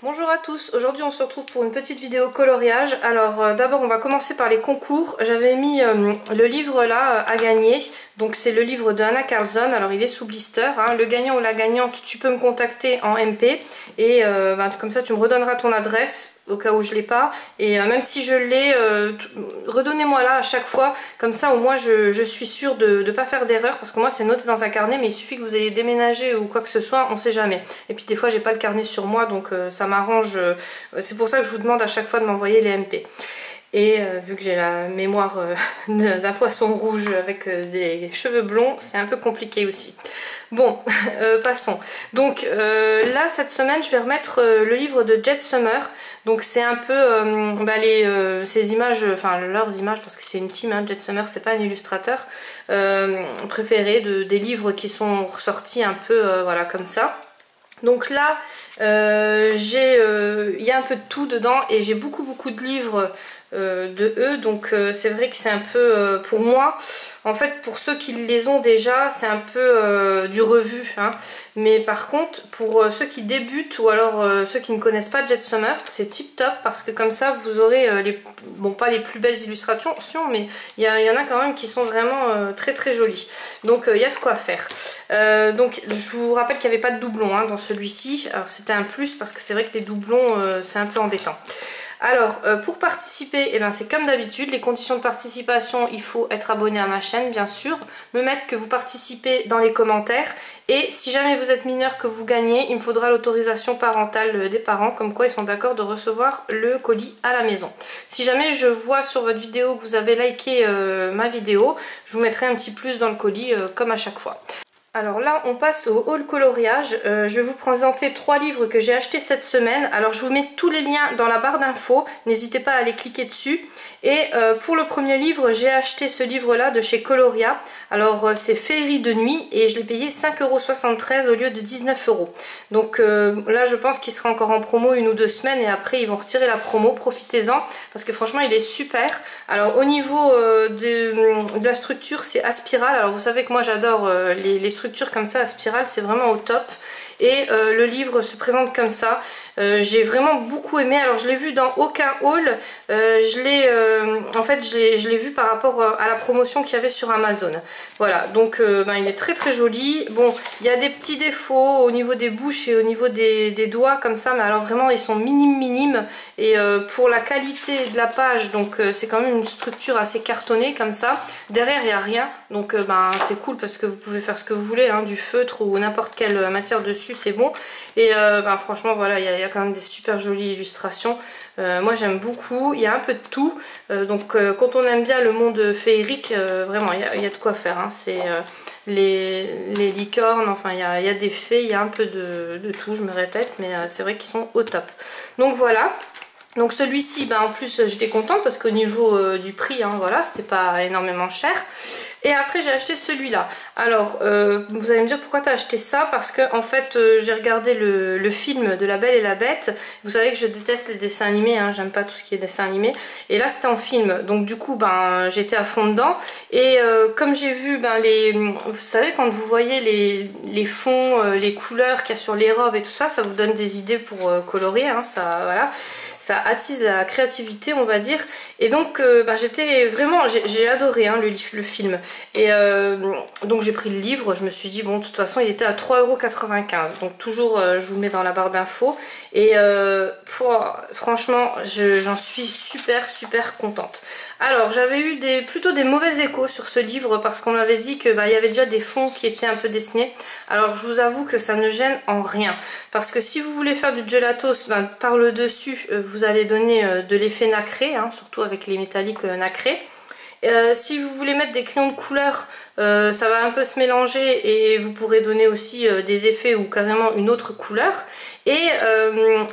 Bonjour à tous, aujourd'hui on se retrouve pour une petite vidéo coloriage. Alors d'abord on va commencer par les concours. J'avais mis le livre là à gagner, donc c'est le livre de Anna Carlson, alors il est sous blister, hein. Le gagnant ou la gagnante, tu peux me contacter en MP et comme ça tu me redonneras ton adresse au cas où je l'ai pas, et même si je l'ai, redonnez-moi là à chaque fois, comme ça au moins je suis sûre de ne pas faire d'erreur, parce que moi c'est noté dans un carnet, mais il suffit que vous ayez déménagé ou quoi que ce soit, on sait jamais. Et puis des fois j'ai pas le carnet sur moi, donc ça m'arrange, c'est pour ça que je vous demande à chaque fois de m'envoyer les MP. Et vu que j'ai la mémoire d'un poisson rouge avec des cheveux blonds, c'est un peu compliqué aussi. Bon, passons. Donc là, cette semaine, je vais remettre le livre de Jet Summer. Donc c'est un peu ces images, enfin leurs images, parce que c'est une team, hein, Jet Summer, c'est pas un illustrateur, préféré des livres qui sont ressortis un peu, voilà, comme ça. Donc là, il y a un peu de tout dedans et j'ai beaucoup de livres de eux, donc c'est vrai que c'est un peu pour moi, en fait pour ceux qui les ont déjà c'est un peu du revu, hein. Mais par contre pour ceux qui débutent ou alors ceux qui ne connaissent pas Jet Summer, c'est tip top, parce que comme ça vous aurez pas les plus belles illustrations, mais il y en a quand même qui sont vraiment très jolies, donc il y a de quoi faire. Donc je vous rappelle qu'il n'y avait pas de doublons, hein, dans celui-ci, alors c'était un plus parce que c'est vrai que les doublons c'est un peu embêtant. Alors pour participer, eh ben, c'est comme d'habitude, les conditions de participation, il faut être abonné à ma chaîne bien sûr, me mettre que vous participez dans les commentaires, et si jamais vous êtes mineur que vous gagnez, il me faudra l'autorisation parentale des parents, comme quoi ils sont d'accord de recevoir le colis à la maison. Si jamais je vois sur votre vidéo que vous avez liké ma vidéo, je vous mettrai un petit plus dans le colis comme à chaque fois. Alors là on passe au haul coloriage. Je vais vous présenter 3 livres que j'ai achetés cette semaine. Alors je vous mets tous les liens dans la barre d'infos, n'hésitez pas à aller cliquer dessus. Et pour le premier livre, j'ai acheté ce livre là de chez Coloria. Alors c'est Féerie de nuit et je l'ai payé 5,73 € au lieu de 19 €. Donc là je pense qu'il sera encore en promo 1 ou 2 semaines et après ils vont retirer la promo, profitez-en parce que franchement il est super. Alors au niveau de la structure, c'est à spirale. Alors vous savez que moi j'adore les structures comme ça à spirale, c'est vraiment au top. Et le livre se présente comme ça. J'ai vraiment beaucoup aimé. Alors je l'ai vu dans aucun haul, en fait je l'ai vu par rapport à la promotion qu'il y avait sur Amazon. Voilà, donc il est très joli. Bon, il y a des petits défauts au niveau des bouches et au niveau des doigts comme ça, mais alors vraiment ils sont minimes. Et pour la qualité de la page, donc c'est quand même une structure assez cartonnée comme ça. Derrière il n'y a rien, donc c'est cool parce que vous pouvez faire ce que vous voulez, hein, du feutre ou n'importe quelle matière dessus, c'est bon. Et franchement voilà, il y a quand même des super jolies illustrations. Moi j'aime beaucoup, il y a un peu de tout. Donc quand on aime bien le monde féerique, vraiment il y a de quoi faire, hein. C'est les licornes, enfin il y a des fées, il y a un peu de tout, je me répète, mais c'est vrai qu'ils sont au top. Donc voilà. Donc celui-ci, en plus j'étais contente parce qu'au niveau du prix, hein, voilà, c'était pas énormément cher. Et après j'ai acheté celui-là. Alors vous allez me dire pourquoi t'as acheté ça, parce que en fait j'ai regardé le film de La Belle et la Bête. Vous savez que je déteste les dessins animés, hein, j'aime pas tout ce qui est dessin animé. Et là c'était en film, donc du coup j'étais à fond dedans. Et comme j'ai vu vous savez quand vous voyez les fonds, les couleurs qu'il y a sur les robes et tout ça, ça vous donne des idées pour colorer, hein, ça voilà. Ça attise la créativité, on va dire. Et donc j'étais vraiment, j'ai adoré, hein, le film. Et donc j'ai pris le livre, je me suis dit bon, de toute façon il était à 3,95 €. Donc toujours je vous le mets dans la barre d'infos. Et franchement j'en suis super contente. Alors j'avais eu plutôt des mauvais échos sur ce livre parce qu'on m'avait dit que il y avait déjà des fonds qui étaient un peu dessinés. Alors je vous avoue que ça ne gêne en rien, parce que si vous voulez faire du gelatos, par le dessus vous allez donner de l'effet nacré, hein, surtout avec les métalliques nacrés. Si vous voulez mettre des crayons de couleur, ça va un peu se mélanger et vous pourrez donner aussi des effets ou carrément une autre couleur. Et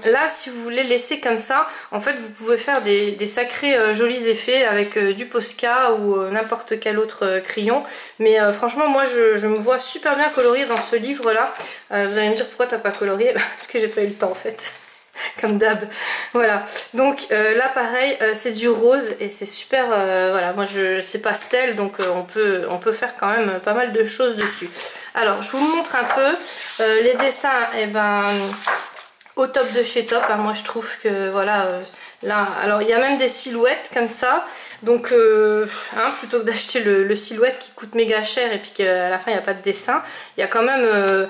là si vous voulez laisser comme ça, en fait vous pouvez faire des sacrés jolis effets avec du Posca ou n'importe quel autre crayon. Mais franchement moi je me vois super bien colorier dans ce livre là. Vous allez me dire pourquoi t'as pas colorié, parce que j'ai pas eu le temps en fait. Comme d'hab, voilà. Donc là pareil, c'est du rose et c'est super, voilà, moi c'est pastel, donc on peut faire quand même pas mal de choses dessus. Alors je vous montre un peu les dessins. Et au top de chez top, hein. Moi je trouve que voilà, là, alors il y a même des silhouettes comme ça, donc plutôt que d'acheter le silhouette qui coûte méga cher et puis qu'à la fin il n'y a pas de dessin, il y a quand même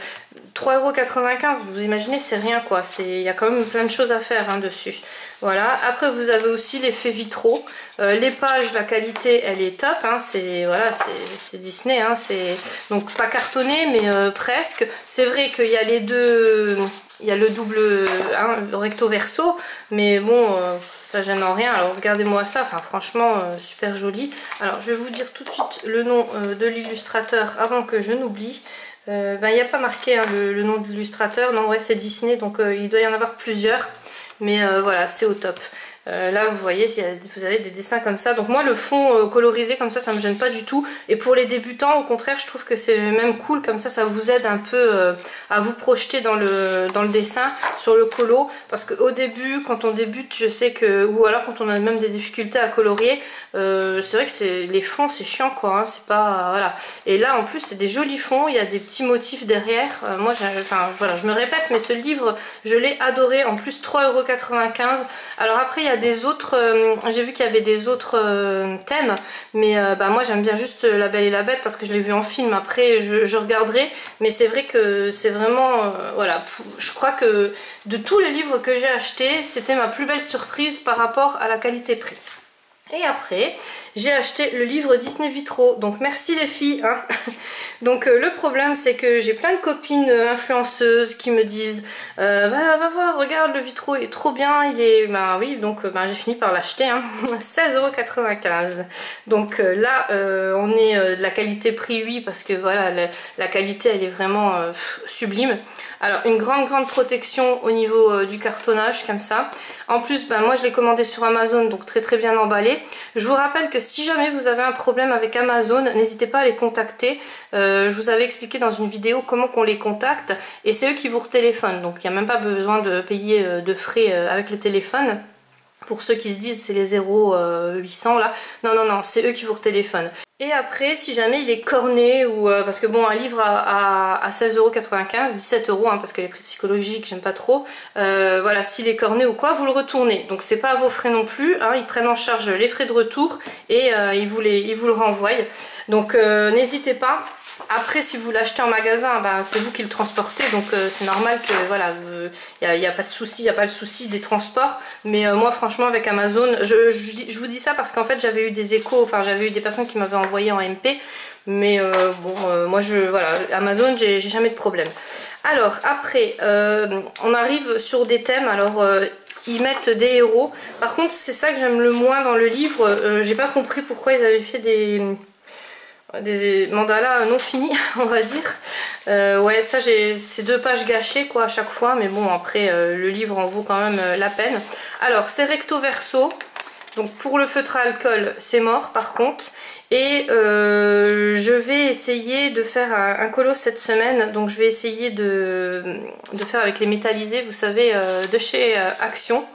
3,95 €, vous imaginez, c'est rien quoi, il y a quand même plein de choses à faire hein, dessus. Voilà, après vous avez aussi l'effet vitraux, les pages, la qualité elle est top, hein. C'est voilà, c'est Disney, hein. C'est donc pas cartonné mais presque. C'est vrai qu'il y a les deux, il y a le double hein, recto verso, mais bon ça gêne en rien. Alors regardez-moi ça, enfin franchement super joli. Alors je vais vous dire tout de suite le nom de l'illustrateur avant que je n'oublie. Il n'y a pas marqué hein, le nom de l'illustrateur, non ouais c'est Disney, donc il doit y en avoir plusieurs, mais voilà c'est au top. Là vous voyez, vous avez des dessins comme ça, donc moi le fond colorisé comme ça me gêne pas du tout, et pour les débutants au contraire je trouve que c'est même cool, comme ça vous aide un peu à vous projeter dans le dessin, sur le colo, parce qu'au début quand on débute je sais que, ou alors quand on a même des difficultés à colorier, c'est vrai que les fonds c'est chiant quoi, hein, c'est pas, voilà, et là en plus c'est des jolis fonds, il y a des petits motifs derrière, moi enfin voilà je me répète mais ce livre je l'ai adoré, en plus 3,95 €. Alors après il y a des autres, j'ai vu qu'il y avait des autres thèmes, mais moi j'aime bien juste La Belle et la Bête parce que je l'ai vu en film, après je regarderai, mais c'est vrai que c'est vraiment, voilà, je crois que de tous les livres que j'ai achetés, c'était ma plus belle surprise par rapport à la qualité-prix. Et après, j'ai acheté le livre Disney Vitraux, donc merci les filles, hein. Donc le problème c'est que j'ai plein de copines influenceuses qui me disent va voir, regarde le Vitraux, il est trop bien, il est... Bah oui, donc j'ai fini par l'acheter, hein. 16,95 €. Donc là, on est de la qualité-prix, oui, parce que voilà, la qualité elle est vraiment sublime. Alors une grande protection au niveau du cartonnage comme ça. En plus moi je l'ai commandé sur Amazon, donc très bien emballé. Je vous rappelle que si jamais vous avez un problème avec Amazon, n'hésitez pas à les contacter. Je vous avais expliqué dans une vidéo comment qu'on les contacte, et c'est eux qui vous retéléphonent, donc il n'y a même pas besoin de payer de frais avec le téléphone. Pour ceux qui se disent c'est les 0800 là, non, c'est eux qui vous retéléphonent. Et après, si jamais il est corné, ou parce que bon, un livre à 16,95 €, 17 € hein, parce que les prix psychologiques j'aime pas trop, voilà, s'il est corné ou quoi, vous le retournez, donc c'est pas à vos frais non plus, hein, ils prennent en charge les frais de retour et ils vous le renvoient, donc n'hésitez pas. Après si vous l'achetez en magasin, c'est vous qui le transportez, donc c'est normal que voilà, il n'y a pas de souci, il n'y a pas le souci des transports, mais moi franchement avec Amazon, je vous dis ça parce qu'en fait j'avais eu des échos, enfin j'avais eu des personnes qui m'avaient envoyé en MP, mais moi voilà, Amazon j'ai jamais de problème. Alors après on arrive sur des thèmes, alors ils mettent des héros, par contre c'est ça que j'aime le moins dans le livre, j'ai pas compris pourquoi ils avaient fait des mandalas non finis on va dire. Ouais, ça c'est 2 pages gâchées quoi à chaque fois, mais bon après le livre en vaut quand même la peine. Alors c'est recto verso, donc pour le feutre à alcool c'est mort par contre, et je vais essayer de faire un colo cette semaine, donc je vais essayer de faire avec les métallisés, vous savez, de chez Action.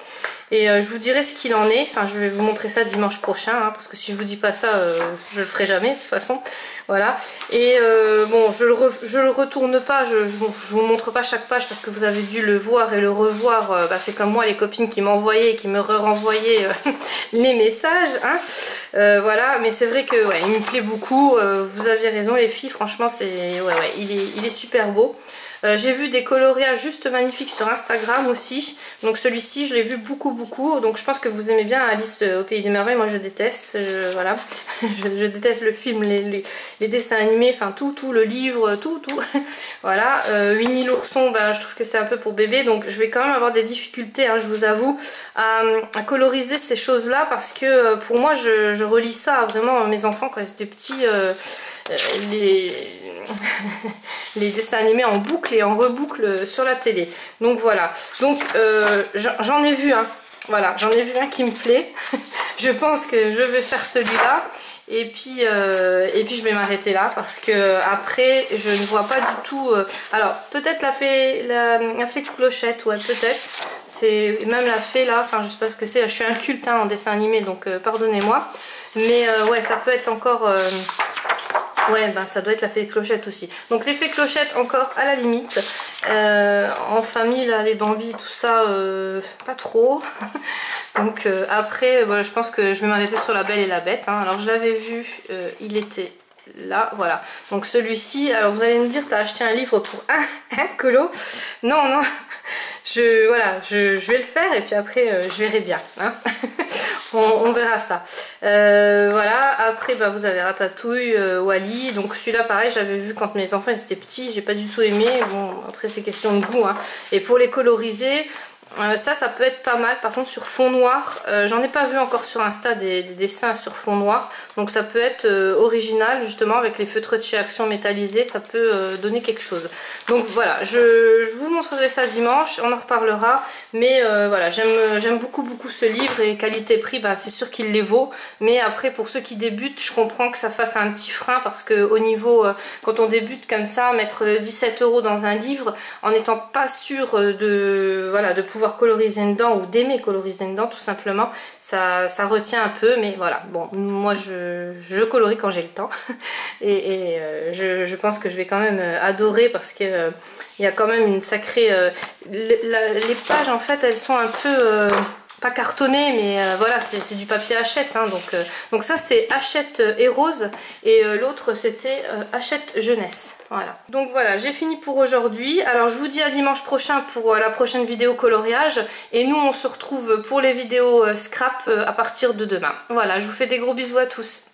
Et je vous dirai ce qu'il en est, enfin je vais vous montrer ça dimanche prochain, hein, parce que si je vous dis pas ça, je le ferai jamais de toute façon, voilà. Et bon, je le retourne pas, je vous montre pas chaque page parce que vous avez dû le voir et le revoir, c'est comme moi les copines qui m'envoyaient et qui me renvoyaient les messages, hein. Voilà, mais c'est vrai que ouais, il me plaît beaucoup, vous aviez raison les filles, franchement c'est ouais, il est super beau. J'ai vu des coloriages juste magnifiques sur Instagram aussi, donc celui-ci je l'ai vu beaucoup, donc je pense que vous aimez bien Alice au Pays des Merveilles. Moi je déteste, voilà, je déteste le film, les dessins animés, enfin tout, le livre, tout, voilà. Winnie l'ourson, je trouve que c'est un peu pour bébé, donc je vais quand même avoir des difficultés, hein, je vous avoue, à coloriser ces choses-là, parce que pour moi je relis ça à vraiment mes enfants quand ils étaient petits, les dessins animés en boucle et en reboucle sur la télé. Donc voilà, donc j'en ai vu un, voilà, j'en ai vu un qui me plaît. Je pense que je vais faire celui-là, et puis je vais m'arrêter là, parce que après je ne vois pas du tout, alors peut-être la fée de Clochette, ouais peut-être, c'est même la fée là, enfin je sais pas ce que c'est, je suis inculte hein, en dessin animé, donc pardonnez-moi, mais ouais ça peut être encore... Ouais, ça doit être la fée de Clochette aussi. Donc l'effet Clochette encore à la limite. En famille, là, les Bambi, tout ça, pas trop. Donc après, voilà, je pense que je vais m'arrêter sur La Belle et la Bête. Hein. Alors je l'avais vu, il était là, voilà. Donc celui-ci, alors vous allez me dire, t'as acheté un livre pour un colo? Non, non, voilà, je vais le faire et puis après je verrai bien. Hein. On verra ça. Voilà, après bah, vous avez Ratatouille, Wall-E. Donc celui-là pareil, j'avais vu quand mes enfants étaient petits, j'ai pas du tout aimé. Bon, après c'est question de goût. Hein. Et pour les coloriser, ça peut être pas mal. Par contre sur fond noir, j'en ai pas vu encore sur Insta des dessins sur fond noir. Donc ça peut être original justement avec les feutres de chez Action métallisés. Ça peut donner quelque chose. Donc voilà, je vous montrerai ça dimanche. On en reparlera. Mais voilà, j'aime beaucoup ce livre. Et qualité-prix, bah, c'est sûr qu'il les vaut. Mais après pour ceux qui débutent, je comprends que ça fasse un petit frein. Parce que au niveau, quand on débute comme ça, mettre 17 € dans un livre, en n'étant pas sûr voilà, de pouvoir coloriser dedans ou d'aimer coloriser dedans tout simplement, ça retient un peu, mais voilà, bon, moi je colorie quand j'ai le temps et je pense que je vais quand même adorer parce que il y a quand même une sacrée les pages en fait elles sont un peu pas cartonné, mais voilà, c'est du papier Hachette. Hein, donc ça, c'est Hachette et Rose. Et l'autre, c'était Hachette Jeunesse. Voilà. Donc voilà, j'ai fini pour aujourd'hui. Alors, je vous dis à dimanche prochain pour la prochaine vidéo coloriage. Et nous, on se retrouve pour les vidéos scrap à partir de demain. Voilà, je vous fais des gros bisous à tous.